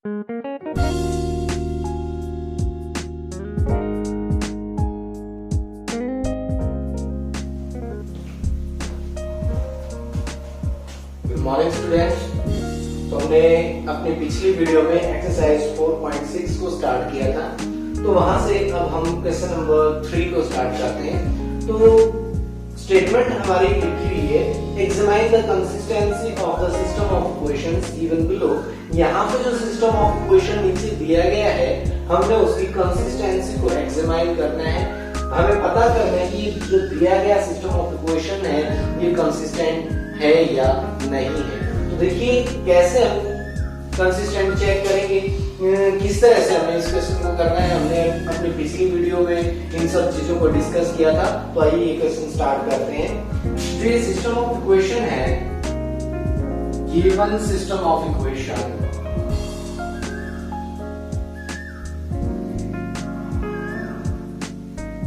Good morning students. तो हमने अपनी पिछली वीडियो में एक्सरसाइज 4.6 को स्टार्ट किया था, तो वहां से अब हम क्वेश्चन नंबर 3 को स्टार्ट करते हैं। तो स्टेटमेंट हमारी लिखी हुई है, examine the consistency of the system of equations given below. यहाँ पे जो सिस्टम ऑफ इक्वेशन नीचे दिया गया है, हमने उसकी कंसिस्टेंसी को एग्जामाइन करना है। हमें पता करना है कि जो दिया गया सिस्टम ऑफ इक्वेशन है ये कंसिस्टेंट है या नहीं है। तो देखिए कैसे हम कंसिस्टेंट चेक करेंगे, किस तरह से हमें इस क्वेश्चन को करना है। हमने अपनी पिछली वीडियो में इन सब चीजों को डिस्कस किया था। तो आइए ये क्वेश्चन स्टार्ट करते हैं। जो ये सिस्टम ऑफ इक्वेशन है, given system of equation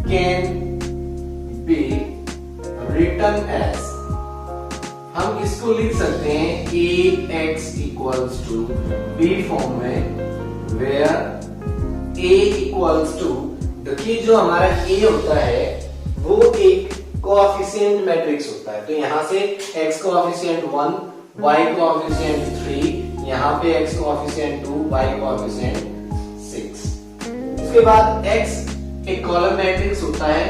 can be written as, हम इसको लिख सकते हैं ax equals to b form में, वेयर a इक्वल्स टू, देखिए जो हमारा a होता है वो एक कोएफिशिएंट मैट्रिक्स होता है। तो यहाँ से x कोएफिशिएंट 1, y कोएफिशिएंट 3, यहाँ पे x कोएफिशिएंट 2, y कोएफिशिएंट 6। उसके बाद x एक कॉलम मैट्रिक्स होता है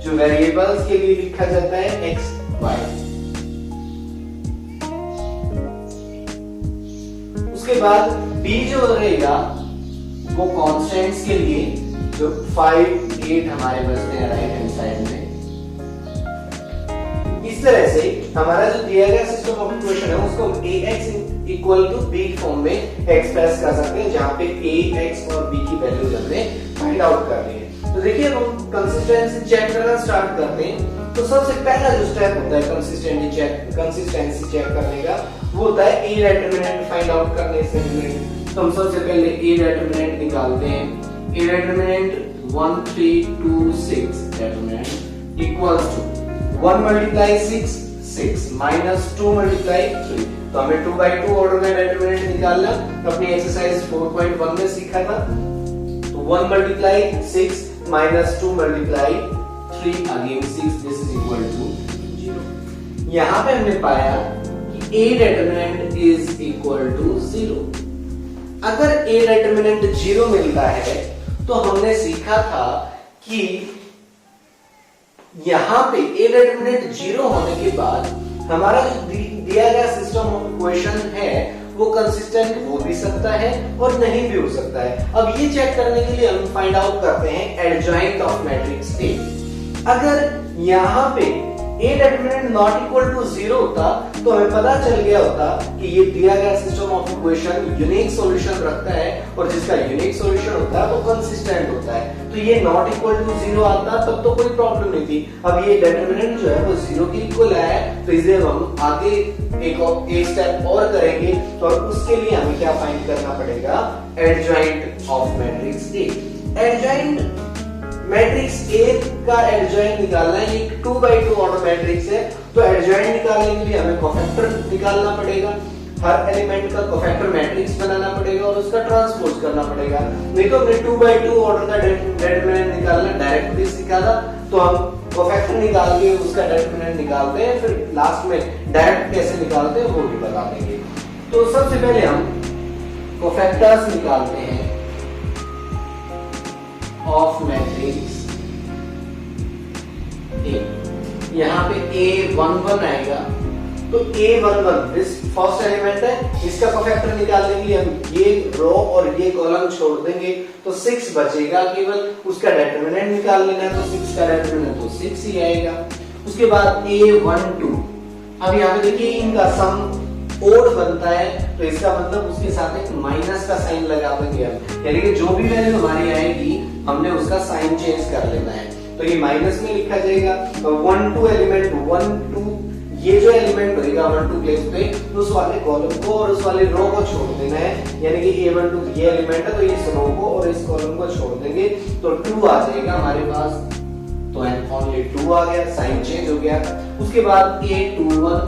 जो वेरिएबल्स के लिए लिखा जाता है x, y। उसके बाद b जो रहेगा वो कांस्टेंट्स के लिए, जो 5, 8 हमारे बचते हैं राइट हैंड साइड में। इस तरह से हमारा जो दिया गया सिस्टम ऑफ इक्वेशन है उसको ax equal to b form में एक्सप्रेस कर सकते हैं, जहां पे ax और b की वैल्यूज हमने फाइंड आउट कर ली है। तो देखिए हम कंसिस्टेंसी चेक करना स्टार्ट करते हैं। तो सबसे पहला जो स्टेप होता है कंसिस्टेंसी चेक करने का, वो होता है a डिटरमिनेंट फाइंड आउट करने से रिलेटेड। तो हम सबसे पहले a डिटरमिनेंट निकालते हैं। a determinant 1, 3, 2, 6 determinant equals to 1 multiply 6, 6 minus 2 multiply 3। तो हमें 2/2 ऑर्डर में डिटरमिनेंट निकालना, अपनी एक्सरसाइज 4.1 में सीखा था। तो 1 multiply 6 minus 2 multiply 3 again 6, this is equal to 0। यहाँ पे हमने पाया कि a determinant is equal to 0। अगर a डिटरमिनेंट 0 मिलता है तो हमने सीखा था कि यहाँ पे a डिटरमिनेंट 0 होने के बाद हमारा जो दिया गया सिस्टम ऑफ इक्वेशन है वो कंसिस्टेंट हो भी सकता है और नहीं भी हो सकता है। अब ये चेक करने के लिए हम फाइंड आउट करते हैं एडजॉइंट ऑफ मैट्रिक्स A। अगर यहाँ पे A determinant not equal to 0 होता तो हमें पता चल गया होता कि ये दिया गया system of equation unique solution रखता है, और जिसका यूनिक सॉल्यूशन होता है वो कंसिस्टेंट होता है। तो ये नॉट इक्वल टू 0 आता तब तो कोई प्रॉब्लम नहीं थी। अब ये डिटरमिनेंट जो है वो 0 के इक्वल आया है, तो इसे हम आगे एक स्टेप और करेंगे। तो उसके लिए हमें क्या फाइंड करना पड़ेगा, adjoint of matrix A। Adjoint matrix A का एडजॉइंट निकालना है, एक 2/2 ऑर्डर मैट्रिक्स है। तो एडजॉइंट निकालने के लिए हमें कोफैक्टर निकालना पड़ेगा, हर एलिमेंट का कोफैक्टर मैट्रिक्स बनाना पड़ेगा और उसका ट्रांसपोज करना पड़ेगा। नहीं तो हमने 2/2 ऑर्डर का डिटरमिनेंट निकालना डायरेक्ट भी सीखा था। तो हम कोफैक्टर निकाल के उसका डिटरमिनेंट निकालते हैं, फिर लास्ट में डायरेक्ट कैसे निकालते हैं वो भी बता देंगे। तो सबसे पहले हम कोफैक्टर्स निकालते हैं ऑफ मैट्रिक्स A। यहाँ पे A11 आएगा, तो A11 दिस फर्स्ट एलिमेंट है, इसका कोफैक्टर निकालने के लिए हम ये रो और ये कॉलम छोड़ देंगे तो 6 बचेगा केवल। उसका डिटरमिनेंट निकाल लेना है, तो 6 का डिटरमिनेंट तो 6 ही आएगा। उसके बाद A12, अब यहाँ पे देखिए इनका सम ओड बनता है, तो इसका मतलब उसके साथ एक माइनस का साइन लगा देंगे हम, यानी कि जो भी वैल्यू हमारी आएगी हमने उसका साइन चेंज कर लेना है। तो ये माइनस में लिखा जाएगा। 1, 2 एलिमेंट 1, 2, ये जो एलिमेंट बनेगा 1, 2 प्लेस पे, तो उस वाले कॉलम को और उस वाले रो को छोड़ देना है, यानी कि A12 ये एलिमेंट है तो इस रो को और इस कॉलम को छोड़ देंगे तो 2 आ जाएगा हमारे पास। तो ओनली 2 आ गया, साइन चेंज हो गया। उसके बाद A21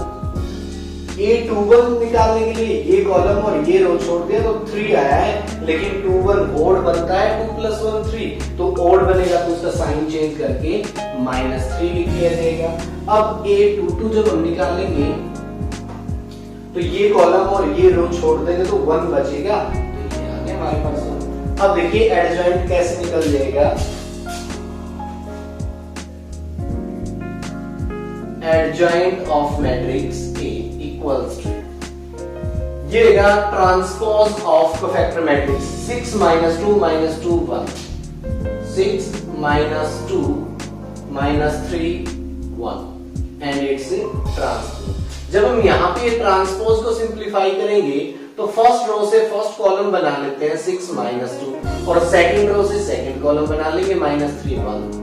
A21 निकालने के लिए ये कॉलम और ये रो छोड़ दिया तो 3 आया है, लेकिन 21 ओड बनता है, 2 + 1 3, तो ओड बनेगा तो उसका साइन चेंज करके -3 लिख दिया जाएगा। अब A22 जब हम निकालेंगे तो ये कॉलम और ये रो छोड़ देंगे तो 1 बचेगा, तो ये आ गया हमारे पास। अब देखिए एडजॉइंट कैसे निकल जाएगा। Adjoint of matrix A equals to, ये रहेगा transpose of cofactor matrix 6 - 2 - 2 1, 6 - 2 - 3 1 and it's transpose. जब हम यहाँ पे ट्रांसपोज को सिंप्लीफाई करेंगे तो फर्स्ट रो से फर्स्ट कॉलम बना लेते हैं 6 - 2 और सेकंड रो से सेकंड कॉलम बना लेंगे -3 1।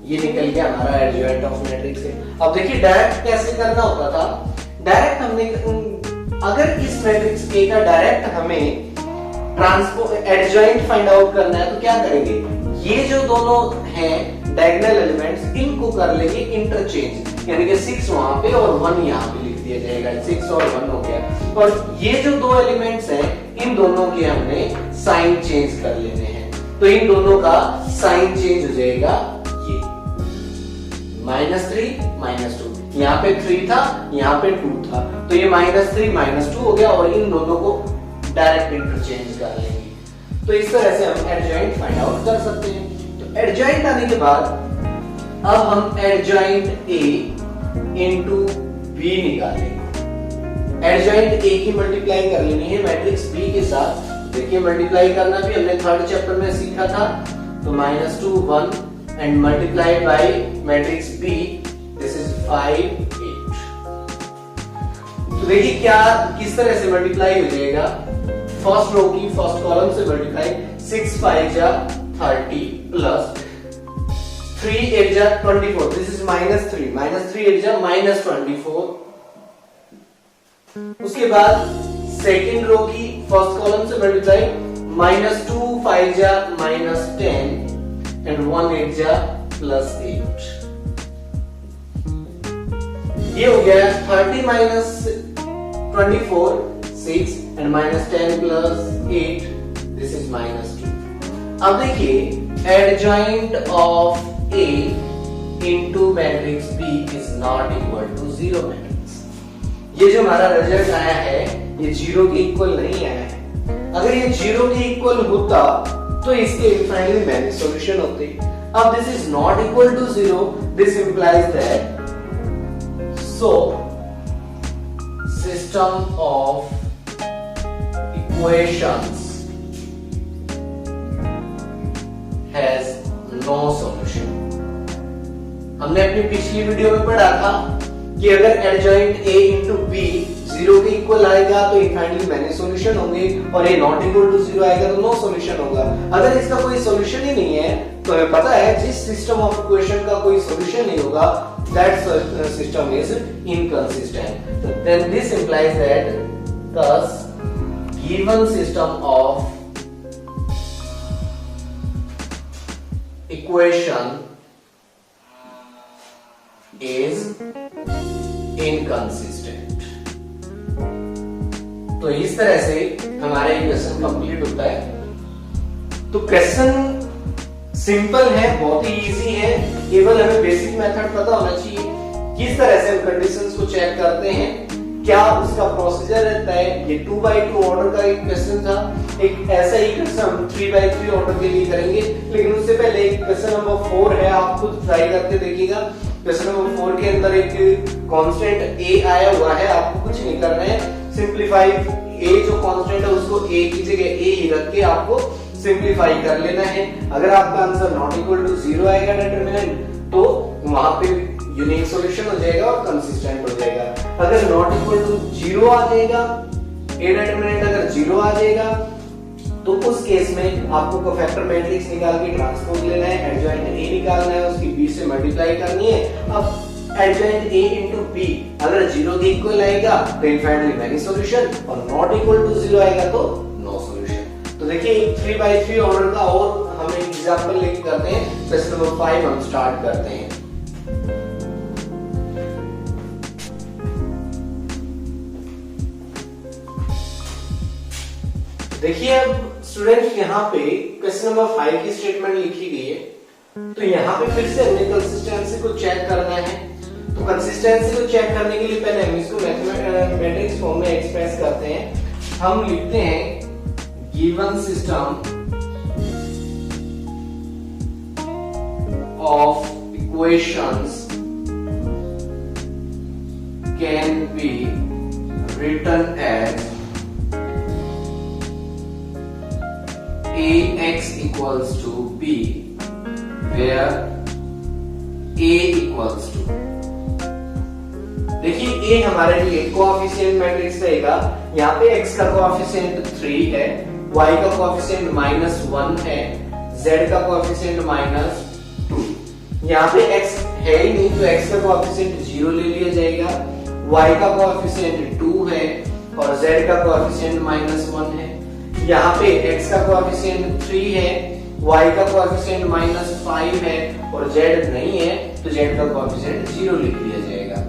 ये निकल गया हमारा एडजॉइंट ऑफ मैट्रिक्स है। अब देखिए डायरेक्ट कैसे करना होता था। डायरेक्ट हमने अगर इस मैट्रिक्स A का डायरेक्ट हमें ट्रांसपोज एडजॉइंट फाइंड आउट करना है तो क्या करेंगे, ये जो दोनों हैं डायगोनल एलिमेंट्स इनको कर लेंगे इंटरचेंज, यानी कि 6 वहां पे और 1 यहाँ पे लिख दिया जाएगा, 6 और 1 हो गया। और ये जो दो एलिमेंट्स हैं इन दोनों के हमने साइन चेंज कर लेने हैं, तो इन दोनों का साइन चेंज हो जाएगा ये -3 - 2, यहाँ पे 3 था यहाँ पे 2 था, तो ये -3 - 2 हो गया और इन दोनों को डायरेक्ट इंटरचेंज कर लेंगे। तो इस तरह से हम एडजॉइंट फाइंड आउट कर सकते हैं। तो एडजॉइंट आने के बाद अब हम एडजॉइंट A इंटू B निकालेंगे। एडजॉइंट A की मल्टीप्लाई कर लेनी है मैट्रिक्स B के साथ। देखिए मल्टीप्लाई करना भी हमने थर्ड चैप्टर में सीखा था, तो -2 1 and multiply by matrix B, this is 5 8। तो देखिए क्या किस तरह से मल्टीप्लाई हो जाएगा, फर्स्ट रो की फर्स्ट कॉलम से मल्टीप्लाई, 6 5 जा 30 प्लस 3 8 जा 24, दिस इज -3 -3 8 जा -24। उसके बाद सेकंड रो की फर्स्ट कॉलम से मल्टीप्लाई, -2 5 जा -10 and 1 8 जा +8। ये हो गया 30 - 24 6 and -10 + 8, this is -2। अब देखिए adjoint of A into matrix B is not equal to 0 matrix. ये जो हमारा रिजल्ट आया है ये 0 के इक्वल नहीं आया है। अगर ये 0 के इक्वल होता तो इसके इनफाइनाइटली मैनी सॉल्यूशन होते। अब this is not equal to 0, this implies that so system of equations has no solution। हमने अपनी पिछली वीडियो में पढ़ा था कि अगर एडजॉइंट A इंटू B 0 के इक्वल आएगा तो इनफाइनाइटली मैनी सॉल्यूशन होंगे और ये नॉट इक्वल टू 0 आएगा तो नो सॉल्यूशन होगा। अगर इसका कोई सॉल्यूशन ही नहीं है तो हमें पता है जिस सिस्टम ऑफ इक्वेशन का कोई सॉल्यूशन नहीं होगा that system is inconsistent। So then this implies that thus given system of equation is inconsistent। तो इस तरह से हमारा इक्वेशन कंप्लीट होता है। तो क्वेश्चन सिंपल है, बहुत ही इजी है, केवल हमें बेसिक मेथड पता होना चाहिए किस तरह से हम कंडीशंस को चेक करते हैं, क्या उसका प्रोसीजर रहता है। ये 2x2 ऑर्डर का एक क्वेश्चन था, एक ऐसा ही क्वेश्चन हम 3x3 ऑर्डर के लिए करेंगे, लेकिन उससे पहले एक क्वेश्चन नंबर 4 है, आप खुद ट्राई करके देखिएगा। क्वेश्चन नंबर 4 के अंदर एक कांस्टेंट a आया हुआ है, आपको कुछ नहीं करना है, सिंपलीफाई a जो कांस्टेंट है उसको a की जगह a ही रख के आपको सिंपलीफाई कर लेना है। अगर आपका आंसर नॉट इक्वल टू 0 आएगा डिटरमिनेंट तो वहां पे यूनिक सॉल्यूशन हो जाएगा और कंसिस्टेंट हो जाएगा। अगर नॉट इक्वल टू 0 आ जाएगा, ए डिटरमिनेंट अगर 0 आ जाएगा तो उस केस में आपको कोफैक्टर मैट्रिक्स निकाल के ट्रांसपोज लेना है, एडजॉइंट A निकालना है, उसकी B से मल्टीप्लाई करनी है। अब एडजॉइंट A इंटू B अगर 0 के इक्वल आएगा तो इनफाइनाइटली मैनी सॉल्यूशन और नॉट इक्वल टू 0 आएगा तो नो सॉल्यूशन। तो देखिए 3x3 ऑर्डर का और हम एक एग्जांपल लेके करते हैं। क्वेश्चन नंबर 5 हम स्टार्ट करते हैं। देखिए अब स्टूडेंट यहाँ पे क्वेश्चन नंबर 5 की स्टेटमेंट लिखी गई है, तो यहाँ पे फिर से हमें कंसिस्टेंसी को चेक करना है। तो कंसिस्टेंसी को चेक करने के लिए पहले हम इसको मैट्रिक्स फॉर्म में एक्सप्रेस करते हैं। हम लिखते हैं given system of equations can be written as ax equals to b where a equals to, देखिए a हमारे लिए कोएफिशिएंट मैट्रिक्स रहेगा। यहाँ पे x का कोएफिशिएंट 3 है, y का कोएफिशिएंट -1 है, z का कोएफिशिएंट -2। यहाँ पे x है ही नहीं तो x का कोएफिशिएंट 0 ले लिया जाएगा, y का कोएफिशिएंट 2 है और z का कोएफिशिएंट -1 है। यहाँ पे x का कोएफिशिएंट 3 है, y का कोएफिशिएंट -5 है और z नहीं है तो z का कोएफिशिएंट 0 लिख दिया जाएगा।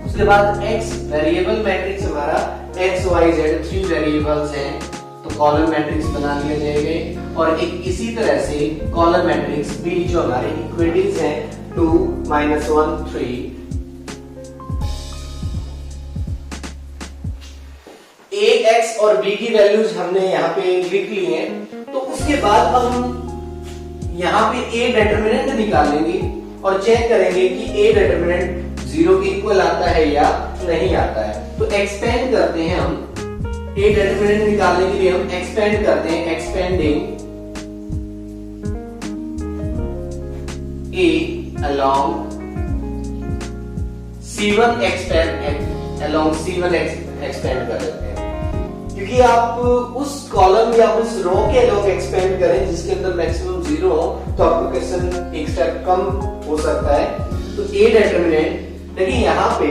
उसके बाद x वेरिएबल मैट्रिक्स हमारा x y z 3 वेरिएबल्स हैं तो कॉलम मैट्रिक्स बना लिया जाएगा। और एक इसी तरह से कॉलम मैट्रिक्स b जो हमारे इक्विटीज हैं 2 -1 3 a x और b की वैल्यूज हमने यहाँ पे लिख ली हैं। तो उसके बाद अब हम यहाँ पे a डिटरमिनेंट निकालेंगे और चेक करेंगे कि a डिटरमिनेंट 0 के इक्वल आता है या नहीं आता है। तो एक्सपेंड करते हैं हम a डिटरमिनेंट निकालने के लिए हम एक्सपेंड करते हैं, expanding a along c1 expand कर लेते हैं, क्योंकि आप उस कॉलम या उस रो के अलॉन्ग एक्सपेंड करें जिसके अंदर मैक्सिमम 0 हो तो आपको क्वेश्चन एक स्टेप कम हो सकता है। तो a डिटरमिनेंट देखिए यहाँ पे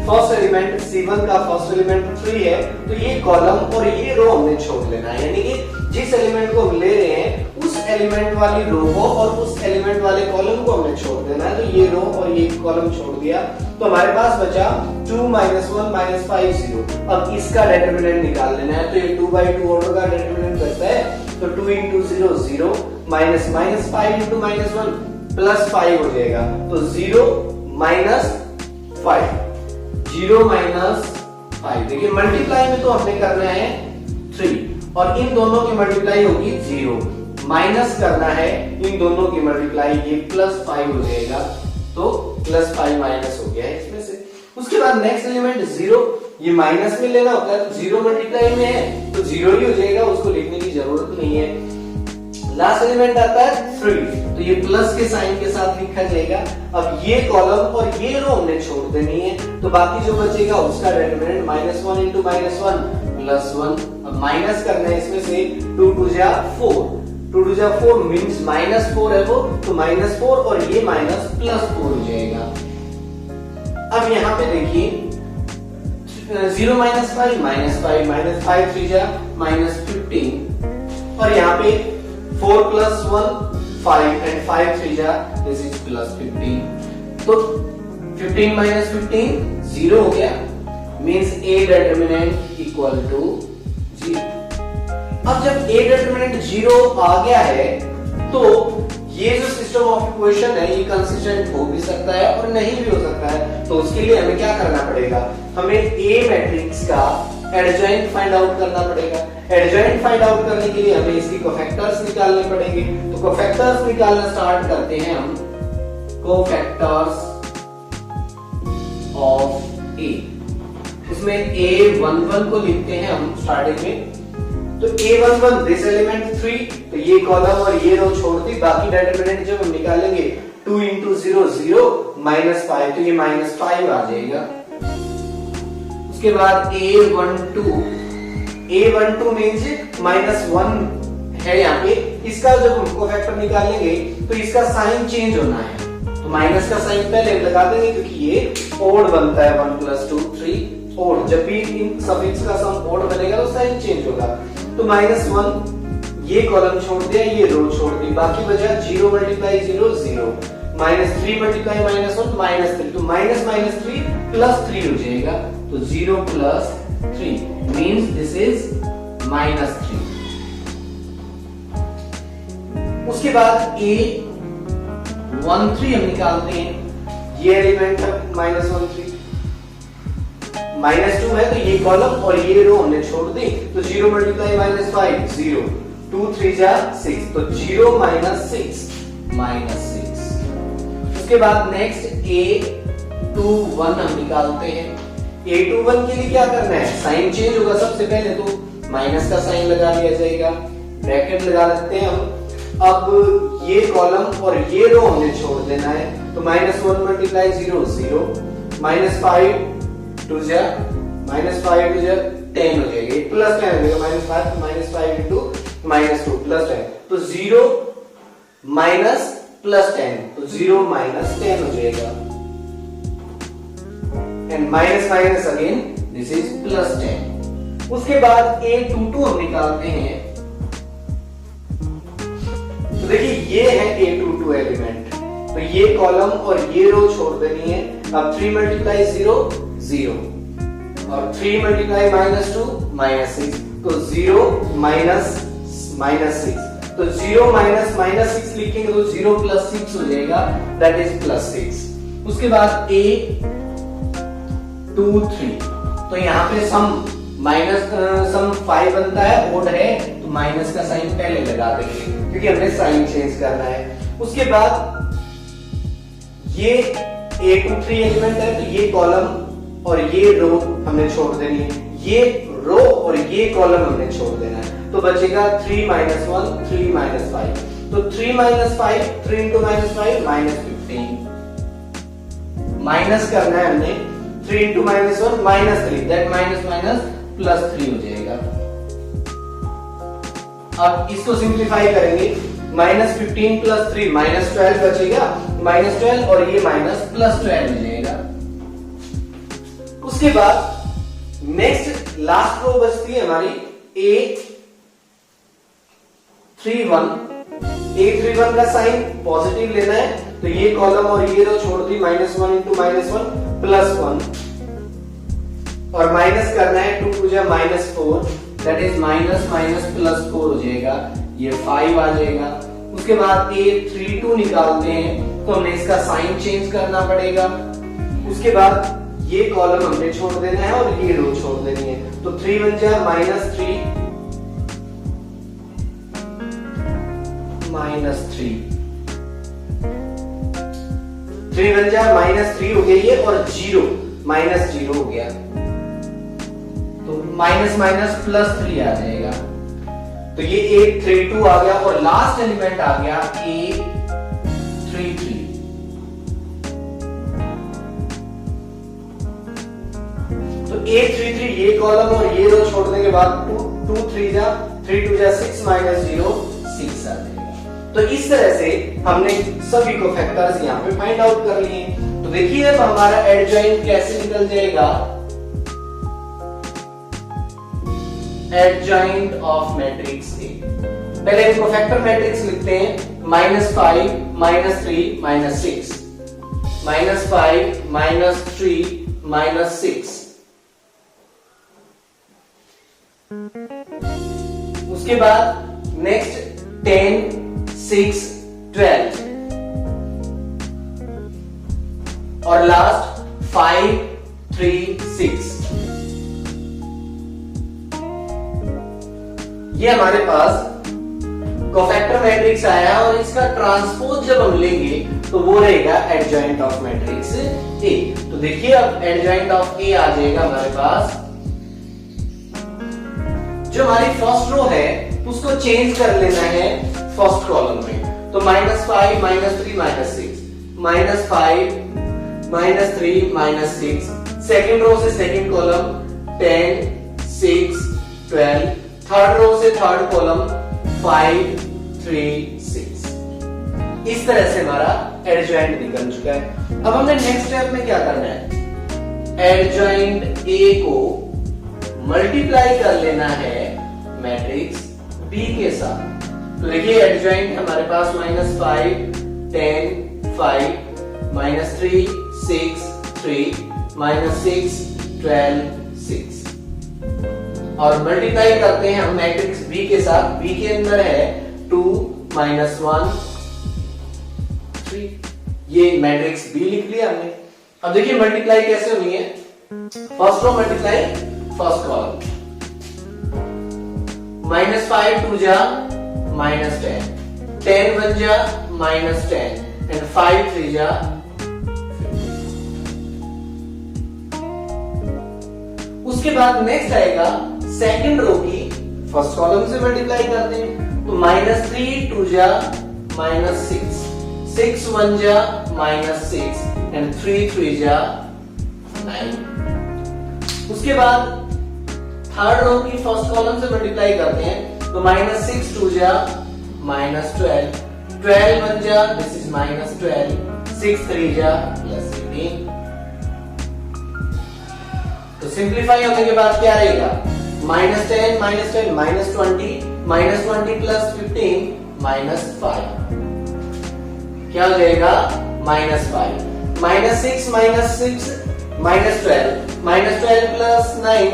फर्स्ट एलिमेंट C1 का फर्स्ट एलिमेंट 3 है तो ये कॉलम और ये रो हमने छोड़ लेना है, यानी कि जिस एलिमेंट को हम ले रहे हैं उस एलिमेंट वाली रो को और उस एलिमेंट वाले कॉलम को हमने छोड़ देना है। तो ये रो और ये कॉलम छोड़ दिया तो हमारे पास बचा 2 -1 -5 0। अब इसका डिटरमिनेंट निकाल लेना है तो ये 2/2 ऑर्डर का डिटरमिनेंट करता है तो 2 × 0 0 -5 × -1 +5 हो जाएगा तो 0 -5 0 -5। देखिए मल्टीप्लाई में तो हमने करना है 3 और इन दोनों की मल्टीप्लाई होगी 0, माइनस करना है इन दोनों की मल्टीप्लाई, ये +5 हो जाएगा तो +5 माइनस हो गया है इसमें से। उसके बाद नेक्स्ट एलिमेंट 0, ये माइनस में लेना होता है तो 0 मल्टीप्लाई में है तो 0 ही हो जाएगा, उसको लिखने की जरूरत नहीं है। लास्ट एलिमेंट आता है 3 तो ये प्लस के साइन के साथ लिखा जाएगा। अब ये कॉलम और ये रो हमने छोड़ देनी है तो बाकी जो बचेगा उसका डिटरमिनेंट -1 × -1 +1। अब माइनस करना है इसमें से 2 × 2 4, 2 × 4 मींस -4 है वो तो -4 और ये +4 हो जाएगा। अब यहाँ पे देखिए 0 -5 -5 5 3 -15 और यहाँ पे 4 + 1 5 and 5 3 this is +15 तो 15 - 15 0 हो गया means a determinant equal to 0। अब जब a डिटरमिनेंट 0 आ गया है तो ये जो सिस्टम ऑफ इक्वेशन है ये कंसिस्टेंट हो भी सकता है और नहीं भी हो सकता है। तो उसके लिए हमें क्या करना पड़ेगा, हमें a मैट्रिक्स का एडजॉइंट फाइंड आउट करना पड़ेगा। एडजॉइंट फाइंड आउट करने के लिए हमें इसकी कोफैक्टर्स निकालने पड़ेंगे। तो कोफैक्टर्स निकालना स्टार्ट करते हैं हम, कोफैक्टर्स ऑफ a। इसमें a11 को लिखते हैं हम स्टार्टिंग में तो a11 दिस एलिमेंट 3 तो ये कॉलम और ये रो छोड़ दी, बाकी डिटरमिनेंट जब हम निकालेंगे 2 × 0 0 -5 तो ये -5 आ जाएगा। उसके बाद a12 मींस -1 है यहाँ पे, इसका जब हम कोफैक्टर निकालेंगे तो इसका साइन चेंज होना है तो माइनस का साइन पहले लगा देंगे क्योंकि ये ओड बनता है 1 + 2 3 ओड। जब भी इन सफिक्स का सम ओड बनेगा तो साइन चेंज होगा तो -1 ये कॉलम छोड़ दिया, ये रो छोड़ दी, बाकी बचा 0 × 0 0 -3 × -1 -3 तो -3 +3 हो जाएगा तो 0 + 3 मींस दिस इज -3। उसके बाद A13 हम निकालते हैं, ये एलिमेंट है -13, -2 है तो ये कॉलम और ये रो हमने छोड़ दी, तो 0 मल्टीप्लाई -5 0, 2 3 जा 6, तो 0 -6 -6। उसके बाद नेक्स्ट A21 हम निकालते हैं। A21 के लिए क्या करना है, साइन चेंज होगा, सबसे पहले तो माइनस का साइन लगा दिया जाएगा, ब्रैकेट लगा लेते हैं हम। अब ये कॉलम और ये रो हमने छोड़ देना है, तो -1 मल्टीप्लाई 0 0, -5 2 जा 10 हो जाएगा, प्लस 10 हो जाएगा, -5 इंटू -2 प्लस 10, तो 0 माइनस प्लस 10, तो 0 -10 हो जाएगा, and minus minus again this is +10। उसके बाद A22 हम निकालते हैं, तो देखिए ये है A22 एलिमेंट, तो ये कॉलम और ये रो छोड़ देनी है। अब 3 मल्टीप्लाई 0 0, और 3 मल्टीप्लाई -2 -6, तो 0 -6, तो 0 -6 लिखेंगे तो 0 + 6 हो जाएगा, दैट इज +6। उसके बाद A23, तो यहाँ पे सम 5 बनता है, ओड है, तो माइनस का साइन पहले लगा देंगे क्योंकि हमने साइन चेंज करना है। उसके बाद ये A23 एलिमेंट है, तो ये कॉलम और ये रो हमने छोड़ देनी है, ये रो और ये कॉलम हमने छोड़ देना है, तो बचेगा 3 - 1 3 - 5, तो 3 - 5 3 into -5 -15, माइनस करना है हमने, 3 into -1 -3, दैट माइनस +3 हो जाएगा। अब इसको सिंप्लीफाई करेंगे, -15 + 3 -12 बचेगा, -12 और ये +12 हो जाएगा। उसके बाद नेक्स्ट लास्ट रो बचती है हमारी A31 का साइन पॉजिटिव लेना है, तो ये कॉलम और ये रो छोड़ दी, -1 into -1 +1, और माइनस करना है, 2 2 जा -4, दैट इज -+4 हो जाएगा, ये 5 आ जाएगा। उसके बाद A32 निकालते हैं, तो हमने इसका साइन चेंज करना पड़ेगा। उसके बाद ये कॉलम हमने छोड़ देना है और ये रो छोड़ देनी है, तो 3 1 जा -3 -3, 3 1 जा -3 हो गया ये, और 0 -0 हो गया, तो माइनस +3 आ जाएगा, तो ये A32 आ गया, और लास्ट एलिमेंट आ गया A33। तो A33 ये कॉलम और ये रो छोड़ने के बाद 2 3 जा 3 2 जा 6 -0 6 आ जाएगा। तो इस तरह से हमने सभी को फैक्टर्स यहाँ पे फाइंड आउट कर लिए। तो देखिए अब हमारा एडजॉइंट कैसे निकल जाएगा, एडजॉइंट ऑफ मैट्रिक्स A। पहले इनको फैक्टर मैट्रिक्स लिखते हैं, -5 -3 -6, -5 -3 -6। उसके बाद नेक्स्ट 10 6 12, और लास्ट 5 3 6। ये हमारे पास कोफैक्टर मैट्रिक्स आया, और इसका ट्रांसपोज जब हम लेंगे तो वो रहेगा एडजॉइंट ऑफ मैट्रिक्स A। तो देखिए अब एडजॉइंट ऑफ A आ जाएगा हमारे पास, जो हमारी फर्स्ट रो है उसको चेंज कर लेना है फर्स्ट कॉलम में, तो -5 -3 -6, -5 -3 -6, सेकंड रो से सेकंड कॉलम 10 6 12, थर्ड रो से थर्ड कॉलम 5 3 6। इस तरह से हमारा एडजॉइंट निकल चुका है। अब हमने नेक्स्ट स्टेप में क्या करना है, एडजॉइंट A को मल्टीप्लाई कर लेना है मैट्रिक्स B के साथ। तो देखिए एडजॉइंट हमारे पास -5 10 5 -3 6 3 -6 12 6। और मल्टीप्लाई करते हैं हम मैट्रिक्स बी के साथ। बी के अंदर है 2 -1 3, ये मैट्रिक्स बी लिख लिया हमने। अब देखिए मल्टीप्लाई कैसे होनी है। First row multiply first column, -5 2 जा -10, 10 1 जा -10 एंड 5 3 जा 50। उसके बाद नेक्स्ट आएगा सेकंड रो की फर्स्ट कॉलम से मल्टीप्लाई करते हैं, तो -3 2 जा -6, 6 1 जा -6 एंड 3 3 जा 9। उसके बाद थर्ड रो की फर्स्ट कॉलम से मल्टीप्लाई करते हैं, तो -6 2 जा -12, 12 1 जा दिस इज -12, 6 3 जा +18। तो सिंप्लीफाई होने के बाद क्या रहेगा, -10 -10 -20 प्लस 15 -5, क्या हो जाएगा -5, -6 -12 -12 प्लस 9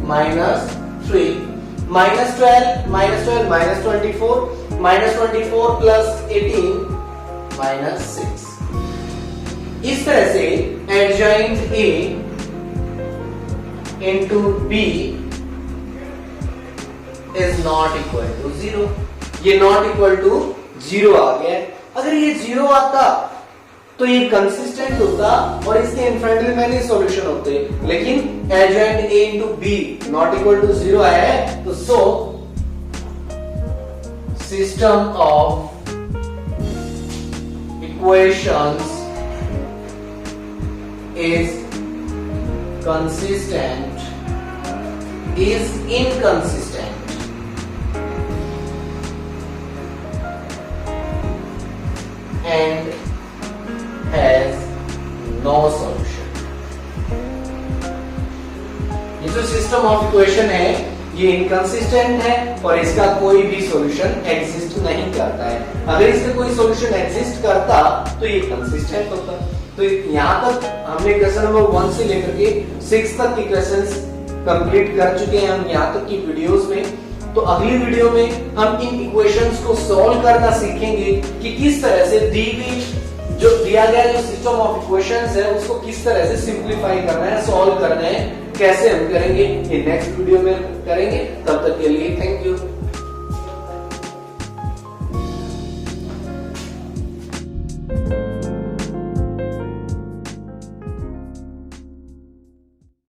-3, -12 -24 प्लस 18 -6। इस तरह से adjoint A into B is not equal to 0। ये not equal to 0 आ गया। अगर ये 0 आता तो ये कंसिस्टेंट होता और इसके इनफाइनाइटली सॉल्यूशन होते, लेकिन adjoint A into B not equal to 0 आया है, तो so system of equations is consistent is inconsistent and has no solution। ये जो सिस्टम ऑफ इक्वेशन है ये इनकंसिस्टेंट है और इसका कोई भी सॉल्यूशन एग्जिस्ट नहीं करता है। अगर इसका कोई सॉल्यूशन एग्जिस्ट करता तो ये कंसिस्टेंट होता। तो यहाँ तक हमने क्वेश्चन नंबर 1 से लेकर के 6 तक की क्वेश्चंस कंप्लीट कर चुके हैं हम यहाँ तक की वीडियोस में। तो अगली वीडियो में हम इन इक्वेशंस को सॉल्व करना सीखेंगे कि किस तरह से दी गई जो दिया गया जो सिस्टम ऑफ इक्वेशंस है उसको किस तरह से सिंप्लीफाई करना है, सॉल्व करना है, कैसे हम करेंगे, ये नेक्स्ट वीडियो में करेंगे। तब तक के लिए थैंक यू।